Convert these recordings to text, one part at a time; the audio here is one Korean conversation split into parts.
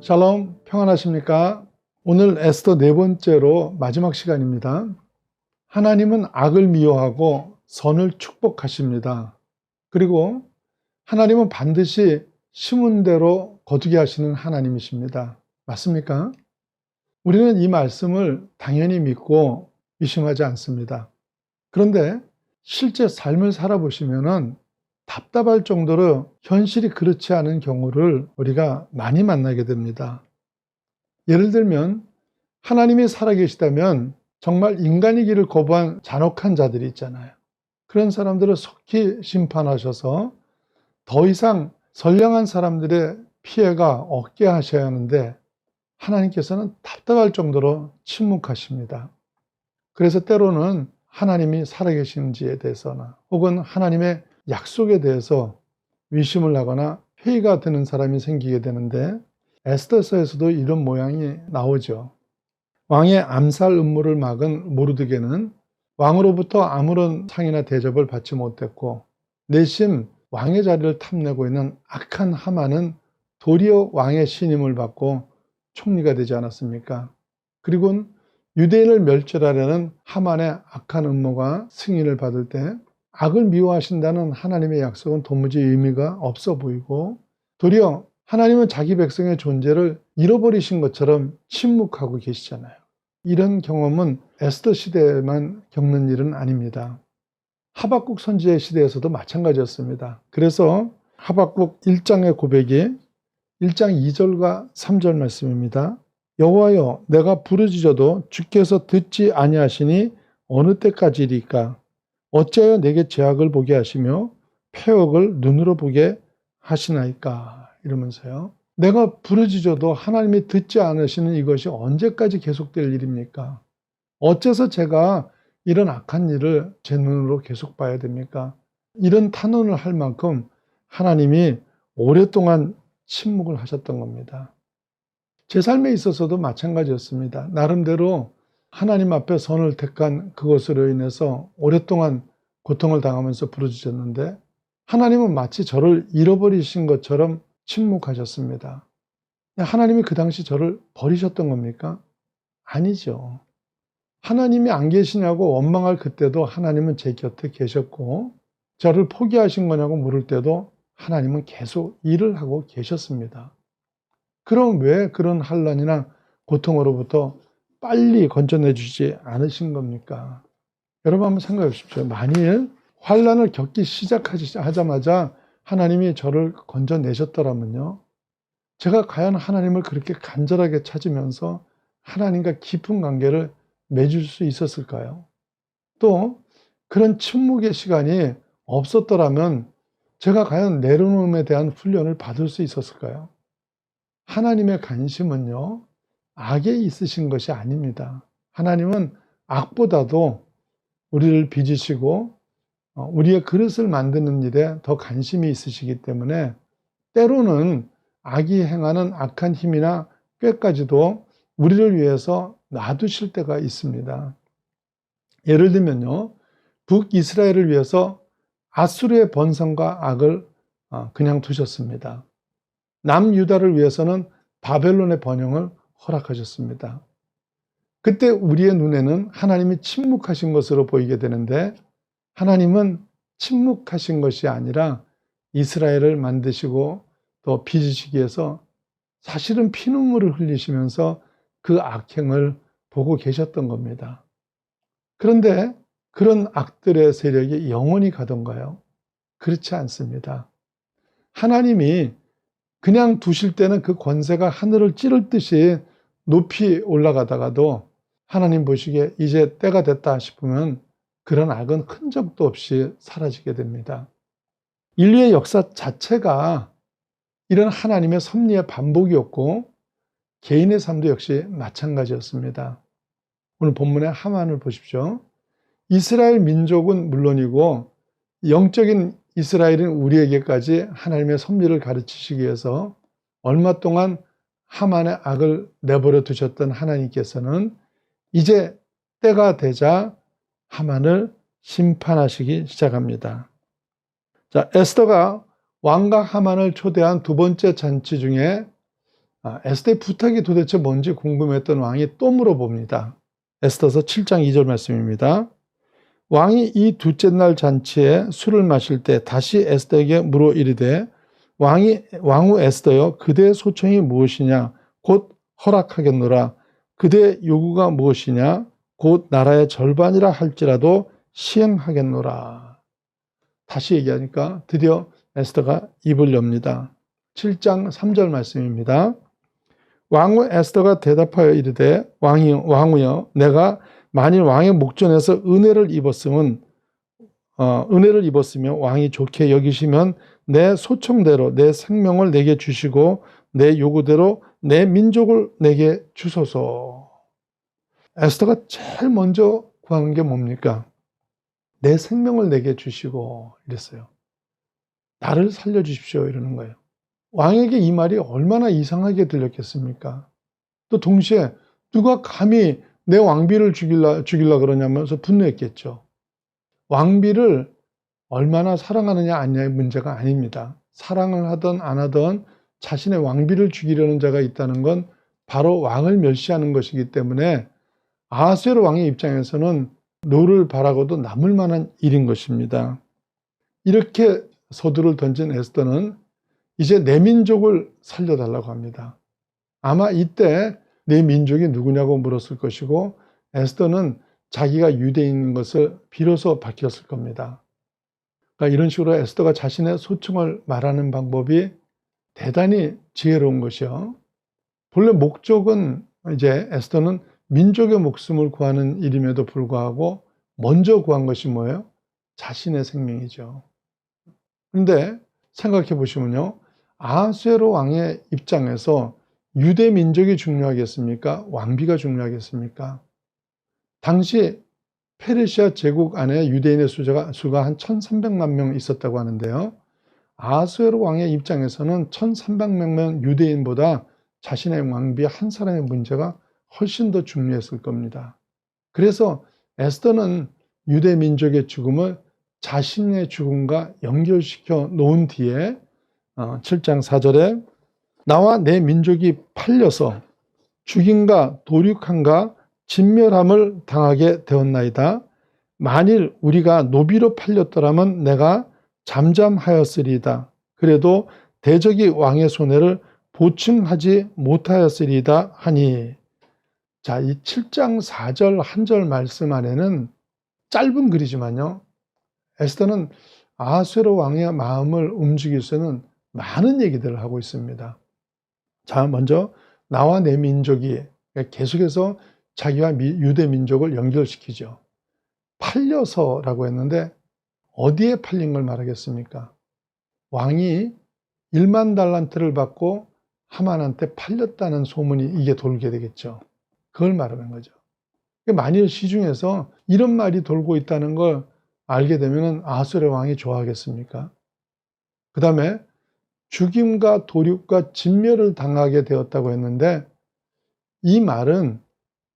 샬롬, 평안하십니까? 오늘 에스더 네 번째로 마지막 시간입니다. 하나님은 악을 미워하고 선을 축복하십니다. 그리고 하나님은 반드시 심은 대로 거두게 하시는 하나님이십니다. 맞습니까? 우리는 이 말씀을 당연히 믿고 의심하지 않습니다. 그런데 실제 삶을 살아보시면은 답답할 정도로 현실이 그렇지 않은 경우를 우리가 많이 만나게 됩니다. 예를 들면 하나님이 살아계시다면 정말 인간의 길을 거부한 잔혹한 자들이 있잖아요. 그런 사람들을 속히 심판하셔서 더 이상 선량한 사람들의 피해가 없게 하셔야 하는데 하나님께서는 답답할 정도로 침묵하십니다. 그래서 때로는 하나님이 살아계시는지에 대해서나 혹은 하나님의 약속에 대해서 의심을 하거나 회의가 드는 사람이 생기게 되는데 에스더서에서도 이런 모양이 나오죠. 왕의 암살 음모를 막은 모르드게는 왕으로부터 아무런 상이나 대접을 받지 못했고 내심 왕의 자리를 탐내고 있는 악한 하만은 도리어 왕의 신임을 받고 총리가 되지 않았습니까? 그리고 유대인을 멸절하려는 하만의 악한 음모가 승인을 받을 때 악을 미워하신다는 하나님의 약속은 도무지 의미가 없어 보이고 도리어 하나님은 자기 백성의 존재를 잃어버리신 것처럼 침묵하고 계시잖아요. 이런 경험은 에스더 시대에만 겪는 일은 아닙니다. 하박국 선지의 시대에서도 마찬가지였습니다. 그래서 하박국 1장의 고백이 1장 2절과 3절 말씀입니다. 여호와여, 내가 부르짖어도 주께서 듣지 아니하시니 어느 때까지리까? 어찌하여 내게 죄악을 보게 하시며 패역을 눈으로 보게 하시나이까? 이러면서요. 내가 부르짖어도 하나님이 듣지 않으시는 이것이 언제까지 계속될 일입니까? 어째서 제가 이런 악한 일을 제 눈으로 계속 봐야 됩니까? 이런 탄원을 할 만큼 하나님이 오랫동안 침묵을 하셨던 겁니다. 제 삶에 있어서도 마찬가지였습니다. 나름대로 하나님 앞에 선을 택한 그것으로 인해서 오랫동안 고통을 당하면서 부르짖었는데 하나님은 마치 저를 잃어버리신 것처럼 침묵하셨습니다. 하나님이 그 당시 저를 버리셨던 겁니까? 아니죠. 하나님이 안 계시냐고 원망할 그때도 하나님은 제 곁에 계셨고 저를 포기하신 거냐고 물을 때도 하나님은 계속 일을 하고 계셨습니다. 그럼 왜 그런 환난이나 고통으로부터 빨리 건져내 주지 않으신 겁니까? 여러분 한번 생각해 보십시오. 만일 환난을 겪기 시작하자마자 하나님이 저를 건져내셨더라면요. 제가 과연 하나님을 그렇게 간절하게 찾으면서 하나님과 깊은 관계를 맺을 수 있었을까요? 또 그런 침묵의 시간이 없었더라면 제가 과연 내려놓음에 대한 훈련을 받을 수 있었을까요? 하나님의 관심은요, 악에 있으신 것이 아닙니다. 하나님은 악보다도 우리를 빚으시고 우리의 그릇을 만드는 일에 더 관심이 있으시기 때문에 때로는 악이 행하는 악한 힘이나 꾀까지도 우리를 위해서 놔두실 때가 있습니다. 예를 들면요, 북이스라엘을 위해서 아수르의 번성과 악을 그냥 두셨습니다. 남유다를 위해서는 바벨론의 번영을 허락하셨습니다. 그때 우리의 눈에는 하나님이 침묵하신 것으로 보이게 되는데 하나님은 침묵하신 것이 아니라 이스라엘을 만드시고 또 빚으시기 위해서 사실은 피눈물을 흘리시면서 그 악행을 보고 계셨던 겁니다. 그런데 그런 악들의 세력이 영원히 가던가요? 그렇지 않습니다. 하나님이 그냥 두실 때는 그 권세가 하늘을 찌를 듯이 높이 올라가다가도 하나님 보시기에 이제 때가 됐다 싶으면 그런 악은 흔적도 없이 사라지게 됩니다. 인류의 역사 자체가 이런 하나님의 섭리의 반복이었고 개인의 삶도 역시 마찬가지였습니다. 오늘 본문의 하만을 보십시오. 이스라엘 민족은 물론이고 영적인 이스라엘인 우리에게까지 하나님의 섭리를 가르치시기 위해서 얼마 동안 하만의 악을 내버려 두셨던 하나님께서는 이제 때가 되자 하만을 심판하시기 시작합니다. 자, 에스더가 왕과 하만을 초대한 두 번째 잔치 중에 에스더의 부탁이 도대체 뭔지 궁금했던 왕이 또 물어봅니다. 에스더서 7장 2절 말씀입니다. 왕이 이 둘째 날 잔치에 술을 마실 때 다시 에스더에게 물어 이르되 왕후 에스더여, 그대의 소청이 무엇이냐? 곧 허락하겠노라. 그대의 요구가 무엇이냐? 곧 나라의 절반이라 할지라도 시행하겠노라. 다시 얘기하니까 드디어 에스더가 입을 엽니다. 7장 3절 말씀입니다. 왕후 에스더가 대답하여 이르되 왕후여, 내가 만일 왕의 목전에서 은혜를 입었으며 왕이 좋게 여기시면 내 소청대로 내 생명을 내게 주시고 내 요구대로 내 민족을 내게 주소서. 에스더가 제일 먼저 구하는 게 뭡니까? 내 생명을 내게 주시고 이랬어요. 나를 살려주십시오 이러는 거예요. 왕에게 이 말이 얼마나 이상하게 들렸겠습니까? 또 동시에 누가 감히 내 왕비를 죽이려 그러냐면서 분노했겠죠. 왕비를 얼마나 사랑하느냐 아니냐의 문제가 아닙니다. 사랑을 하든 안 하든 자신의 왕비를 죽이려는 자가 있다는 건 바로 왕을 멸시하는 것이기 때문에 아하수에로 왕의 입장에서는 노를 바라고도 남을 만한 일인 것입니다. 이렇게 서두를 던진 에스더는 이제 내 민족을 살려달라고 합니다. 아마 이때 내 민족이 누구냐고 물었을 것이고 에스더는 자기가 유대인인 것을 비로소 밝혔을 겁니다. 그러니까 이런 식으로 에스더가 자신의 소청을 말하는 방법이 대단히 지혜로운 것이요. 본래 목적은 이제 에스더는 민족의 목숨을 구하는 일임에도 불구하고 먼저 구한 것이 뭐예요? 자신의 생명이죠. 그런데 생각해 보시면요. 아하수에로 왕의 입장에서 유대 민족이 중요하겠습니까? 왕비가 중요하겠습니까? 당시 페르시아 제국 안에 유대인의 수가 한 1300만 명 있었다고 하는데요. 아하수에로 왕의 입장에서는 1300명 유대인보다 자신의 왕비 한 사람의 문제가 훨씬 더 중요했을 겁니다. 그래서 에스더는 유대 민족의 죽음을 자신의 죽음과 연결시켜 놓은 뒤에 7장 4절에 나와 내 민족이 팔려서 죽임과 도륙함과 진멸함을 당하게 되었나이다. 만일 우리가 노비로 팔렸더라면 내가 잠잠하였으리이다. 그래도 대적이 왕의 손해를 보충하지 못하였으리이다 하니. 자, 이 7장 4절 한 절 말씀 안에는 짧은 글이지만요. 에스더는 아하수에로 왕의 마음을 움직일 수 있는 많은 얘기들을 하고 있습니다. 자, 먼저 나와 내 민족이 계속해서 자기와 유대 민족을 연결시키죠. 팔려서라고 했는데 어디에 팔린 걸 말하겠습니까? 왕이 1만 달란트를 받고 하만한테 팔렸다는 소문이 이게 돌게 되겠죠. 그걸 말하는 거죠. 만일 시중에서 이런 말이 돌고 있다는 걸 알게 되면 아하수에로 왕이 좋아하겠습니까? 그 다음에 죽임과 도륙과 진멸을 당하게 되었다고 했는데 이 말은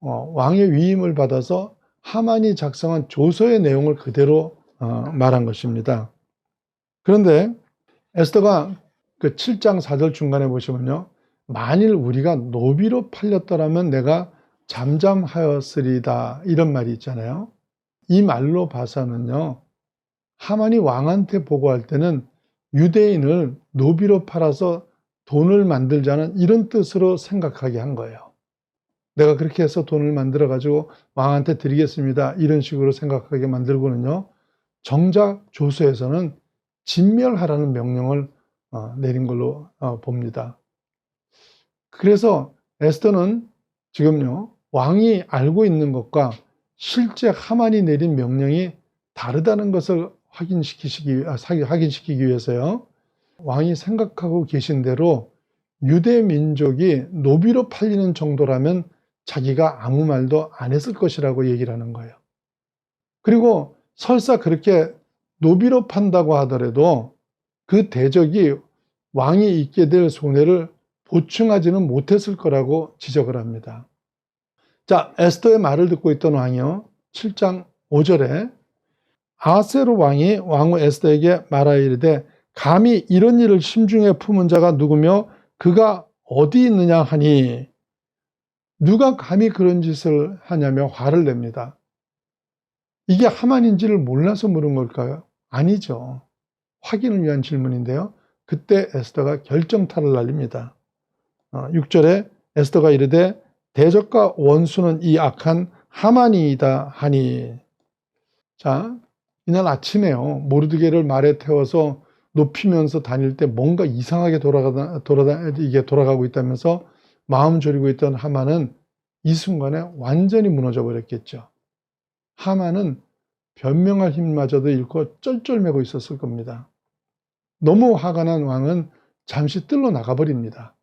왕의 위임을 받아서 하만이 작성한 조서의 내용을 그대로 말한 것입니다. 그런데 에스더가 그 7장 4절 중간에 보시면요. 만일 우리가 노비로 팔렸더라면 내가 잠잠하였으리다 이런 말이 있잖아요. 이 말로 봐서는요. 하만이 왕한테 보고할 때는 유대인을 노비로 팔아서 돈을 만들자는 이런 뜻으로 생각하게 한 거예요. 내가 그렇게 해서 돈을 만들어 가지고 왕한테 드리겠습니다. 이런 식으로 생각하게 만들고는요. 정작 조서에서는 진멸하라는 명령을 내린 걸로 봅니다. 그래서 에스더는 지금요. 왕이 알고 있는 것과 실제 하만이 내린 명령이 다르다는 것을 확인시키기 위해서요. 왕이 생각하고 계신 대로 유대 민족이 노비로 팔리는 정도라면 자기가 아무 말도 안 했을 것이라고 얘기를 하는 거예요. 그리고 설사 그렇게 노비로 판다고 하더라도 그 대적이 왕이 입게 될 손해를 보충하지는 못했을 거라고 지적을 합니다. 자, 에스더의 말을 듣고 있던 왕이요. 7장 5절에 아하수에로 왕이 왕후 에스더에게 말하여 이르되 감히 이런 일을 심중에 품은 자가 누구며 그가 어디 있느냐 하니, 누가 감히 그런 짓을 하냐며 화를 냅니다. 이게 하만인지를 몰라서 물은 걸까요? 아니죠. 확인을 위한 질문인데요. 그때 에스더가 결정타를 날립니다. 6절에 에스더가 이르되 대적과 원수는 이 악한 하만이이다 하니. 자, 이날 아침에요. 모르드게를 말에 태워서 높이면서 다닐 때 뭔가 이상하게 돌아가고 있다면서 마음 졸이고 있던 하만은 이 순간에 완전히 무너져 버렸겠죠. 하만은 변명할 힘마저도 잃고 쩔쩔매고 있었을 겁니다. 너무 화가 난 왕은 잠시 뜰로 나가버립니다.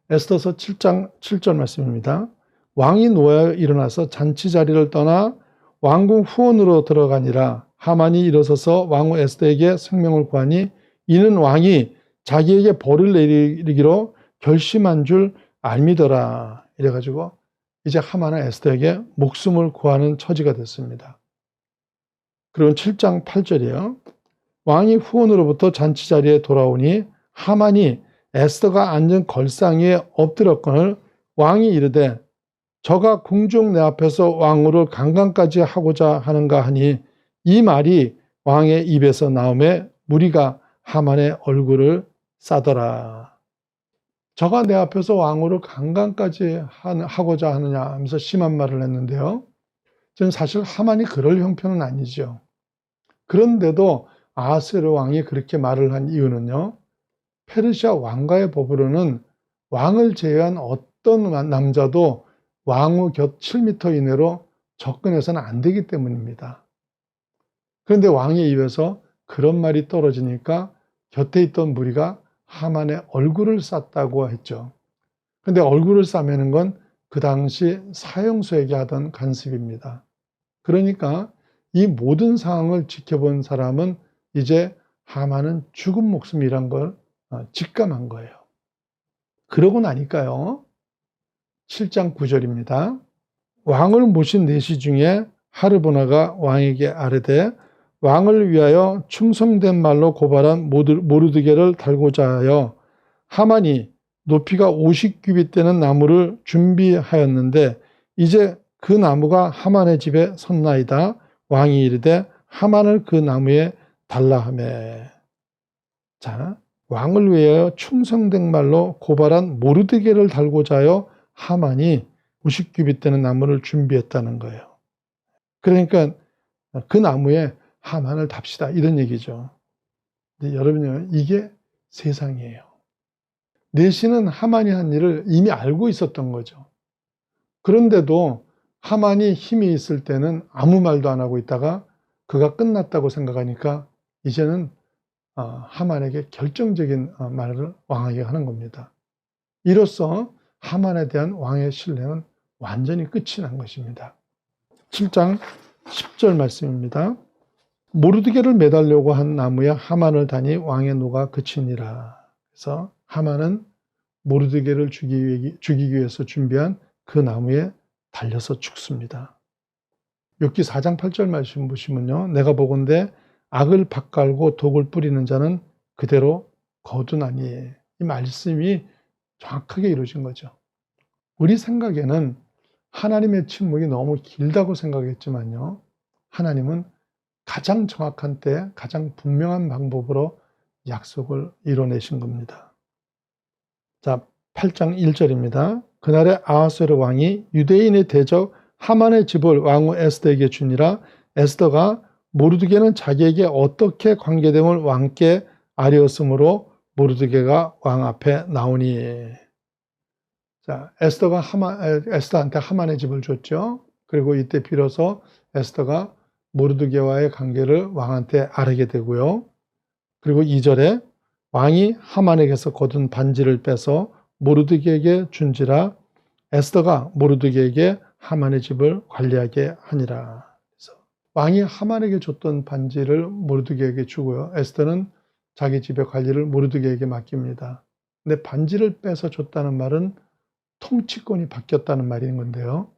에스더서 7장 7절 말씀입니다. 왕이 노하여 일어나서 잔치 자리를 떠나 왕궁 후원으로 들어가니라. 하만이 일어서서 왕후 에스더에게 생명을 구하니 이는 왕이 자기에게 벌을 내리기로 결심한 줄 알미더라. 이래가지고 이제 하만은 에스더에게 목숨을 구하는 처지가 됐습니다. 그리고 7장 8절이에요. 왕이 후원으로부터 잔치 자리에 돌아오니 하만이 에스더가 앉은 걸상 위에 엎드렸거늘 왕이 이르되 저가 궁중 내 앞에서 왕후를 강간까지 하고자 하는가 하니 이 말이 왕의 입에서 나오매 무리가 하만의 얼굴을 싸더라. 저가 내 앞에서 왕후를 강간까지 하고자 하느냐 하면서 심한 말을 했는데요. 저는 사실 하만이 그럴 형편은 아니죠. 그런데도 아하스웨로 왕이 그렇게 말을 한 이유는요. 페르시아 왕가의 법으로는 왕을 제외한 어떤 남자도 왕후 곁 7m 이내로 접근해서는 안 되기 때문입니다. 그런데 왕의 입에서 그런 말이 떨어지니까 곁에 있던 무리가 하만의 얼굴을 쌌다고 했죠. 그런데 얼굴을 싸매는 건 그 당시 사형수에게 하던 간습입니다. 그러니까 이 모든 상황을 지켜본 사람은 이제 하만은 죽은 목숨이란 걸 직감한 거예요. 그러고 나니까요. 7장 9절입니다. 왕을 모신 내시 중에 하르보나가 왕에게 아뢰되 왕을 위하여 충성된 말로 고발한 모르드게를 달고자 하여 하만이 높이가 50규빗 되는 나무를 준비하였는데 이제 그 나무가 하만의 집에 섰나이다. 왕이 이르되 하만을 그 나무에 달라 하매. 자, 왕을 위하여 충성된 말로 고발한 모르드게를 달고자 하여 하만이 50규빗 되는 나무를 준비했다는 거예요. 그러니까 그 나무에 하만을 답시다 이런 얘기죠. 근데 여러분요, 이게 세상이에요. 내시는 하만이 한 일을 이미 알고 있었던 거죠. 그런데도 하만이 힘이 있을 때는 아무 말도 안 하고 있다가 그가 끝났다고 생각하니까 이제는 하만에게 결정적인 말을 왕에게 하는 겁니다. 이로써 하만에 대한 왕의 신뢰는 완전히 끝이 난 것입니다. 7장 10절 말씀입니다. 모르드게를 매달려고 한 나무에 하만을 다니 왕의 노가 그치니라. 그래서 하만은 모르드게를 죽이기 위해서 준비한 그 나무에 달려서 죽습니다. 욥기 4장 8절 말씀 보시면요. 내가 보건대 악을 밭갈고 독을 뿌리는 자는 그대로 거두나니. 이 말씀이 정확하게 이루어진 거죠. 우리 생각에는 하나님의 침묵이 너무 길다고 생각했지만요. 하나님은 가장 정확한 때 가장 분명한 방법으로 약속을 이뤄내신 겁니다. 자, 8장 1절입니다. 그날에 아하스웨로 왕이 유대인의 대적 하만의 집을 왕후 에스더에게 주니라. 에스더가 모르드게는 자기에게 어떻게 관계됨을 왕께 아뢰었으므로 모르드게가 왕 앞에 나오니. 자, 에스더한테 하만의 집을 줬죠. 그리고 이때 비로소 에스더가 모르드게와의 관계를 왕한테 아뢰게 되고요. 그리고 2절에 왕이 하만에게서 거둔 반지를 빼서 모르드게에게 준지라. 에스더가 모르드게에게 하만의 집을 관리하게 하니라. 그래서 왕이 하만에게 줬던 반지를 모르드게에게 주고요. 에스더는 자기 집의 관리를 모르드게에게 맡깁니다. 근데 반지를 빼서 줬다는 말은 통치권이 바뀌었다는 말인 건데요.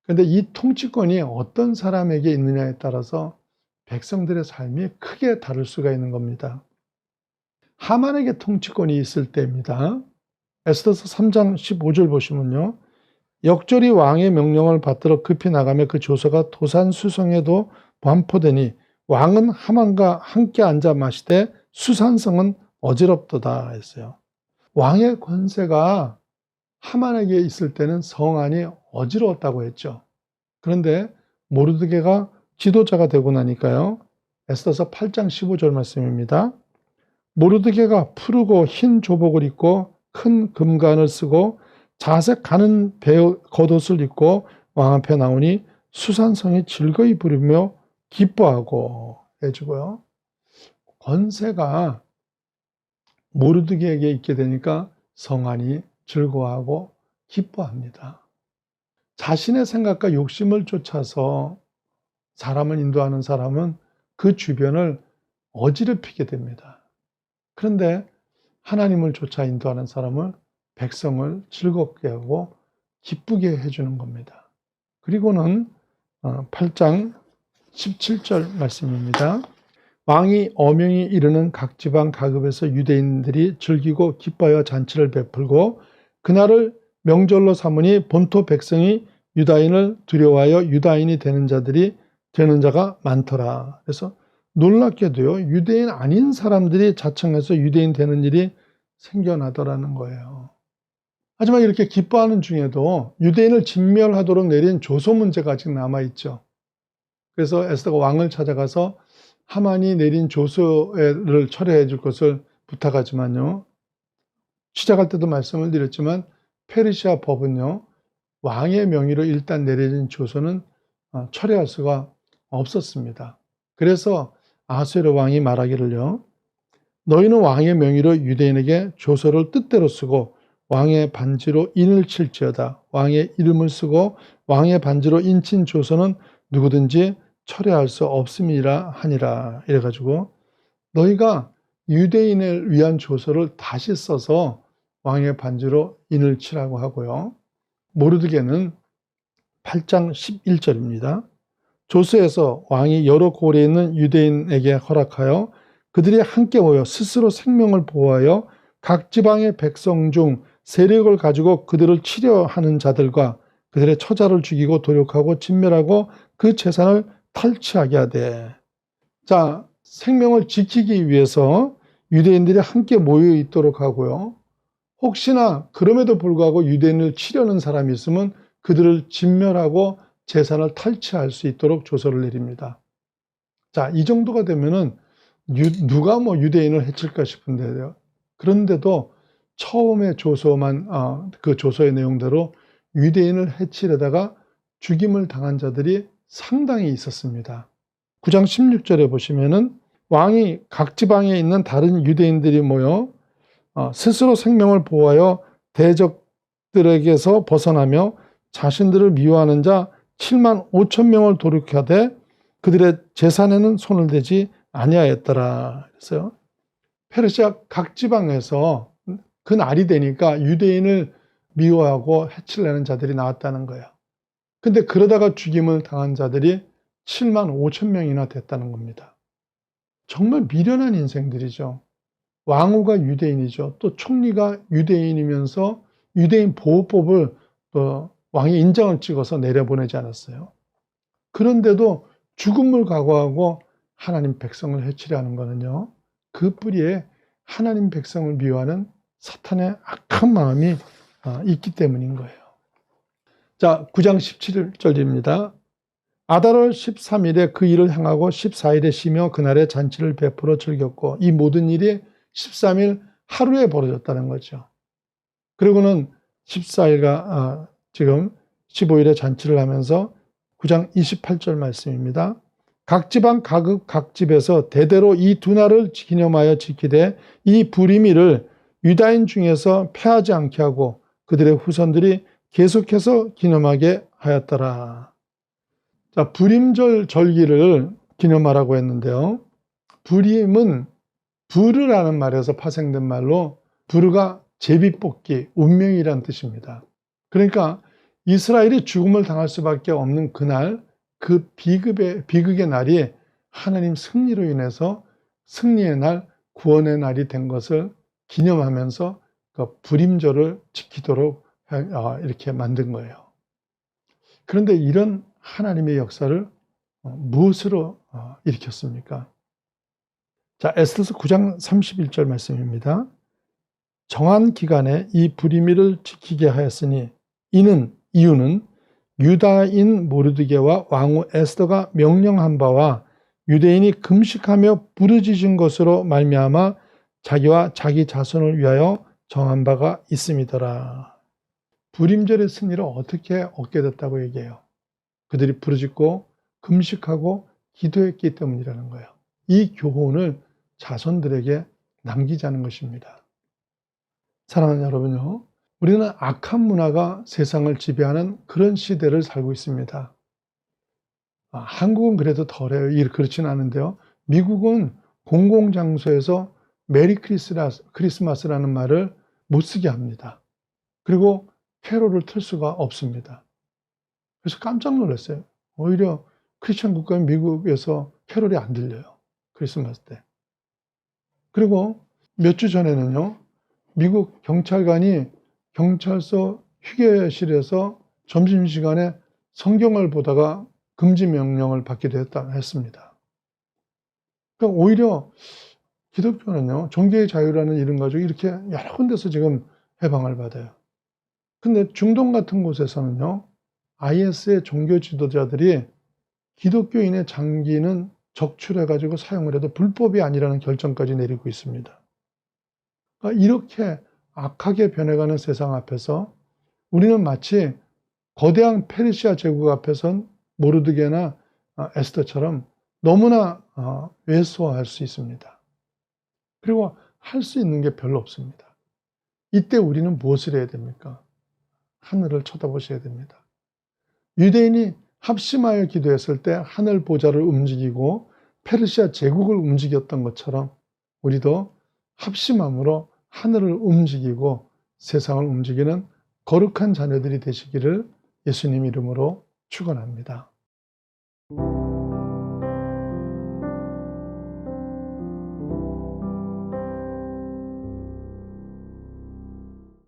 그런데 이 통치권이 어떤 사람에게 있느냐에 따라서 백성들의 삶이 크게 다를 수가 있는 겁니다. 하만에게 통치권이 있을 때입니다. 에스더서 3장 15절 보시면요. 역절이 왕의 명령을 받들어 급히 나가며 그 조서가 도산수성에도 반포되니 왕은 하만과 함께 앉아 마시되 수산성은 어지럽도다 했어요. 왕의 권세가 하만에게 있을 때는 성 안이 어지러웠다고 했죠. 그런데 모르드게가 지도자가 되고 나니까요. 에스더서 8장 15절 말씀입니다. 모르드게가 푸르고 흰 조복을 입고 큰 금관을 쓰고 자색 가는 겉옷을 입고 왕 앞에 나오니 수산성이 즐거이 부르며 기뻐하고 해주고요. 권세가 모르드게에게 있게 되니까 성안이 즐거워하고 기뻐합니다. 자신의 생각과 욕심을 쫓아서 사람을 인도하는 사람은 그 주변을 어지럽히게 됩니다. 그런데 하나님을 쫓아 인도하는 사람은 백성을 즐겁게 하고 기쁘게 해주는 겁니다. 그리고는 8장 17절 말씀입니다. 왕이 어명이 이르는 각 지방 각읍에서 유대인들이 즐기고 기뻐하여 잔치를 베풀고 그날을 명절로 삼으니 본토 백성이 유다인을 두려워하여 유다인이 되는 자가 많더라. 그래서 놀랍게도요, 유대인 아닌 사람들이 자청해서 유대인 되는 일이 생겨나더라는 거예요. 하지만 이렇게 기뻐하는 중에도 유대인을 진멸하도록 내린 조소 문제가 아직 남아있죠. 그래서 에스더가 왕을 찾아가서 하만이 내린 조서를 철회해 줄 것을 부탁하지만요. 시작할 때도 말씀을 드렸지만 페르시아 법은요. 왕의 명의로 일단 내려진 조서는 철회할 수가 없었습니다. 그래서 아수에르 왕이 말하기를요. 너희는 왕의 명의로 유대인에게 조서를 뜻대로 쓰고 왕의 반지로 인을 칠지어다. 왕의 이름을 쓰고 왕의 반지로 인친 조서는 누구든지 철회할 수 없음이라 하니라. 이래가지고 너희가 유대인을 위한 조서를 다시 써서 왕의 반지로 인을 치라고 하고요. 모르드게는 8장 11절입니다. 조서에서 왕이 여러 고을에 있는 유대인에게 허락하여 그들이 함께 모여 스스로 생명을 보호하여 각 지방의 백성 중 세력을 가지고 그들을 치려하는 자들과 그들의 처자를 죽이고 도륙하고 진멸하고 그 재산을 탈취하게 하되. 자, 생명을 지키기 위해서 유대인들이 함께 모여 있도록 하고요. 혹시나 그럼에도 불구하고 유대인을 치려는 사람이 있으면 그들을 진멸하고 재산을 탈취할 수 있도록 조서를 내립니다. 자, 이 정도가 되면은 누가 유대인을 해칠까 싶은데요. 그런데도 처음에 조서만 그 조서의 내용대로 유대인을 해치려다가 죽임을 당한 자들이 상당히 있었습니다. 9장 16절에 보시면은 왕이 각 지방에 있는 다른 유대인들이 모여 스스로 생명을 보호하여 대적들에게서 벗어나며 자신들을 미워하는 자 7만 5천 명을 도륙하되 그들의 재산에는 손을 대지 아니하였더라. 그래서요. 페르시아 각 지방에서 그 날이 되니까 유대인을 미워하고 해치려는 자들이 나왔다는 거예요. 근데 그러다가 죽임을 당한 자들이 7만 5천 명이나 됐다는 겁니다. 정말 미련한 인생들이죠. 왕후가 유대인이죠. 또 총리가 유대인이면서 유대인 보호법을 또 왕이 인장을 찍어서 내려보내지 않았어요. 그런데도 죽음을 각오하고 하나님 백성을 해치려 하는 거는요. 그 뿌리에 하나님 백성을 미워하는 사탄의 악한 마음이 있기 때문인 거예요. 자, 9장 17절입니다. 아달월 13일에 그 일을 행하고 14일에 쉬며 그날에 잔치를 베풀어 즐겼고 이 모든 일이 13일 하루에 벌어졌다는 거죠. 그리고는 14일과 지금 15일에 잔치를 하면서 9장 28절 말씀입니다. 각 지방 각 집에서 대대로 이 두 날을 기념하여 지키되 이 부림일을 유다인 중에서 패하지 않게 하고 그들의 후손들이 계속해서 기념하게 하였더라. 자, 부림절 절기를 기념하라고 했는데요. 부림은 부르라는 말에서 파생된 말로 부르가 제비뽑기, 운명이란 뜻입니다. 그러니까 이스라엘이 죽음을 당할 수밖에 없는 그날, 그 비극의 날이 하나님 승리로 인해서 승리의 날, 구원의 날이 된 것을 기념하면서 그 불임절을 지키도록 이렇게 만든 거예요. 그런데 이런 하나님의 역사를 무엇으로 일으켰습니까? 자, 에스더서 9장 31절 말씀입니다. 정한 기간에 이 불임일을 지키게 하였으니 이유는 유다인 모르드게와 왕후 에스더가 명령한 바와 유대인이 금식하며 부르짖은 것으로 말미암아 자기와 자기 자손을 위하여 정한 바가 있음이더라. 불임절의 승리를 어떻게 얻게 됐다고 얘기해요? 그들이 부르짖고 금식하고 기도했기 때문이라는 거예요. 이 교훈을 자손들에게 남기자는 것입니다. 사랑하는 여러분요, 우리는 악한 문화가 세상을 지배하는 그런 시대를 살고 있습니다. 한국은 그래도 덜해요. 그렇지는 않은데요. 미국은 공공장소에서 메리 크리스마스라는 말을 못 쓰게 합니다. 그리고 캐롤을 틀 수가 없습니다. 그래서 깜짝 놀랐어요. 오히려 크리스천 국가인 미국에서 캐롤이 안 들려요. 크리스마스 때. 그리고 몇 주 전에는요, 미국 경찰관이 경찰서 휴게실에서 점심시간에 성경을 보다가 금지 명령을 받기도 했습니다. 그러니까 오히려 기독교는요, 종교의 자유라는 이름 가지고 이렇게 여러 군데서 지금 해방을 받아요. 근데 중동 같은 곳에서는요, IS의 종교 지도자들이 기독교인의 장기는 적출해가지고 사용을 해도 불법이 아니라는 결정까지 내리고 있습니다. 그러니까 이렇게 악하게 변해가는 세상 앞에서 우리는 마치 거대한 페르시아 제국 앞에선 모르드게나 에스더처럼 너무나 왜소할 수 있습니다. 그리고 할 수 있는 게 별로 없습니다. 이때 우리는 무엇을 해야 됩니까? 하늘을 쳐다보셔야 됩니다. 유대인이 합심하여 기도했을 때 하늘 보좌를 움직이고 페르시아 제국을 움직였던 것처럼 우리도 합심함으로 하늘을 움직이고 세상을 움직이는 거룩한 자녀들이 되시기를 예수님 이름으로 축원합니다.